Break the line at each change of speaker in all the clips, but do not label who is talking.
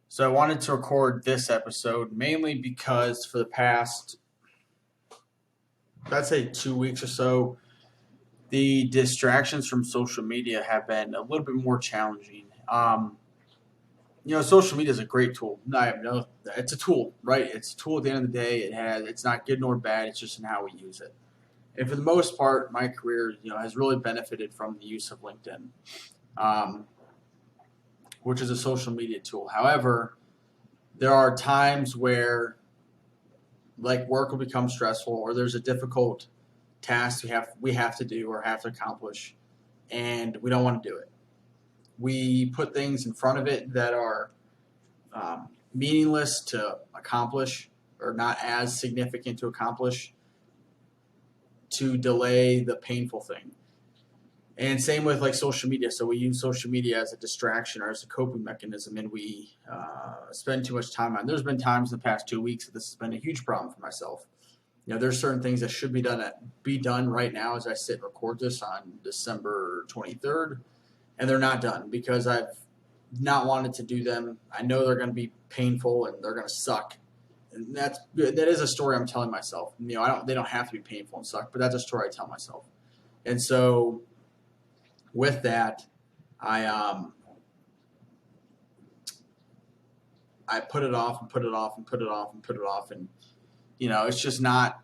So I wanted to record this episode mainly because for the past, let's say 2 weeks or so, the distractions from social media have been a little bit more challenging. Social media is a great tool. No, it's a tool, right? It's a tool at the end of the day. It's not good nor bad. It's just in how we use it. And for the most part, my career, has really benefited from the use of LinkedIn, um, which is a social media tool. However, there are times where like work will become stressful or there's a difficult task we have to do or have to accomplish and we don't want to do it. We put things in front of it that are meaningless to accomplish or not as significant to accomplish to delay the painful thing. And same with like social media. So we use social media as a distraction or as a coping mechanism, and we spend too much time on. There's been times in the past 2 weeks that this has been a huge problem for myself. There's certain things that should be done right now as I sit and record this on December 23rd, and they're not done because I've not wanted to do them. I know they're going to be painful and they're going to suck, and that's good. That is a story I'm telling myself. I don't. They don't have to be painful and suck, but that's a story I tell myself. And so with that, I I put it off and put it off and put it off and put it off, and it's just not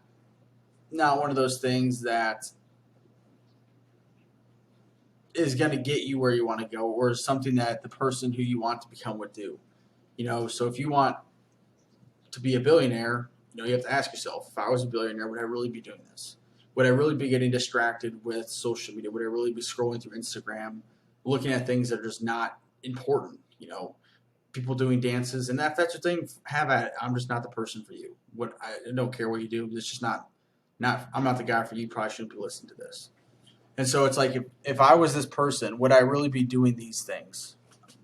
one of those things that is going to get you where you want to go or something that the person who you want to become would do. So if you want to be a billionaire, you have to ask yourself, if I was a billionaire, would I really be doing this? Would I really be getting distracted with social media? Would I really be scrolling through Instagram, looking at things that are just not important? People doing dances, and if that's your thing, have at it. I'm just not the person for you. I don't care what you do. It's just not. I'm not the guy for you. You probably shouldn't be listening to this. And so it's like if I was this person, would I really be doing these things?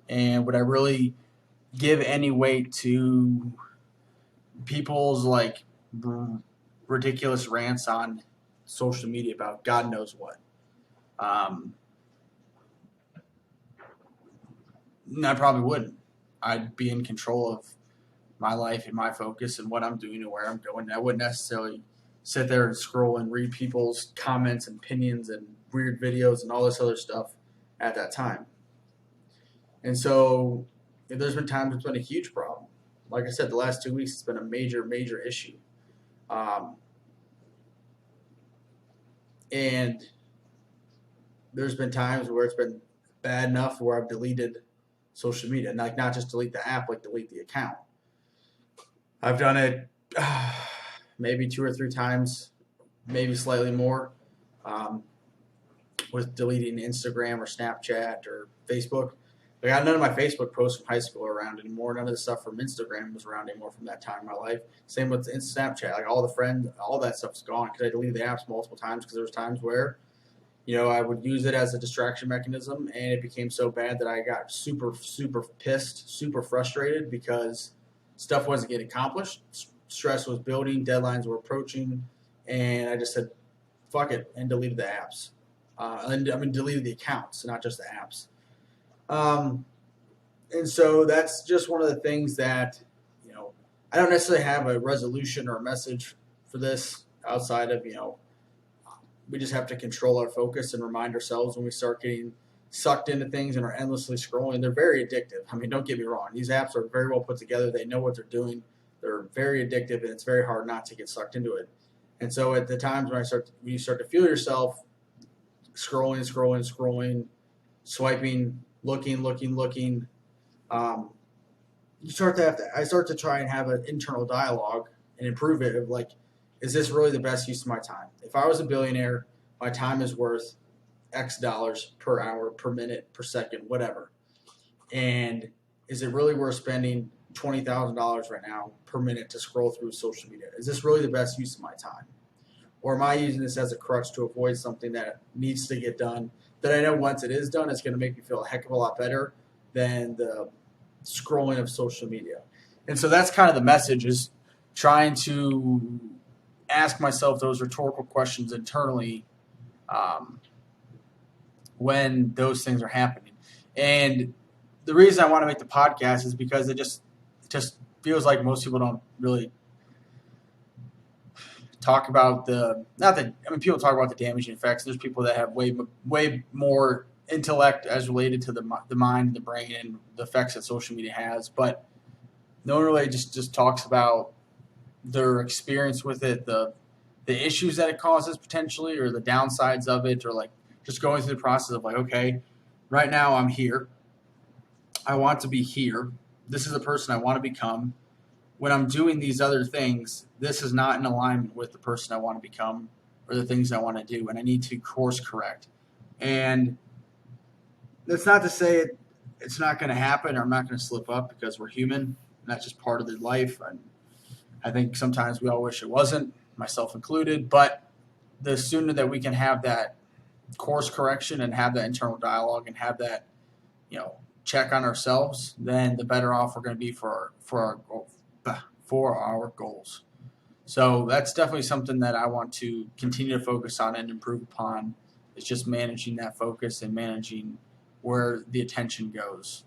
And would I really give any weight to people's like ridiculous rants on social media about God knows what? Um, I probably wouldn't. I'd be in control of my life and my focus and what I'm doing and where I'm going. I wouldn't necessarily sit there and scroll and read people's comments and opinions and weird videos and all this other stuff at that time. And so there's been times it's been a huge problem. Like I said, the last 2 weeks it's been a major, major issue. Um, and there's been times where it's been bad enough where I've deleted social media, and like not just delete the app, like delete the account. I've done it maybe 2 or 3 times, maybe slightly more, um, with deleting Instagram or Snapchat or Facebook. Like, none of my Facebook posts from high school are around anymore. None of the stuff from Instagram was around anymore from that time in my life. Same with Snapchat. Like all the friends, all that stuff's gone because I deleted the apps multiple times because there was times where I would use it as a distraction mechanism, and it became so bad that I got super, super pissed, super frustrated because stuff wasn't getting accomplished. Stress was building, deadlines were approaching, and I just said, fuck it, and deleted the apps. Deleted the accounts, not just the apps. Um, and so that's just one of the things that, I don't necessarily have a resolution or a message for this outside of, we just have to control our focus and remind ourselves when we start getting sucked into things and are endlessly scrolling. They're very addictive. I mean, don't get me wrong. These apps are very well put together. They know what they're doing. They're very addictive, and it's very hard not to get sucked into it. And so at the times when you start to feel yourself scrolling, scrolling, scrolling, swiping, looking, um, I start to try and have an internal dialogue and improve it of like, is this really the best use of my time? If I was a billionaire, my time is worth X dollars per hour, per minute, per second, whatever. And is it really worth spending $20,000 right now per minute to scroll through social media? Is this really the best use of my time? Or am I using this as a crutch to avoid something that needs to get done that I know once it is done, it's going to make me feel a heck of a lot better than the scrolling of social media? And so that's kind of the message, is trying to ask myself those rhetorical questions internally um, when those things are happening. And the reason I want to make the podcast is because it just feels like most people don't really talk about people talk about the damaging effects. There's people that have way more intellect as related to the mind, the brain, and the effects that social media has, but no one really just talks about their experience with it, the issues that it causes potentially, or the downsides of it, or like just going through the process of like, okay, right now I'm here. I want to be here. This is the person I want to become. When I'm doing these other things, this is not in alignment with the person I want to become or the things I want to do, and I need to course correct. And that's not to say it's not going to happen or I'm not going to slip up, because we're human. And that's just part of the life. And I think sometimes we all wish it wasn't, myself included. But the sooner that we can have that course correction and have that internal dialogue and have that, check on ourselves, then the better off we're going to be for our goals. So that's definitely something that I want to continue to focus on and improve upon. It's just managing that focus and managing where the attention goes.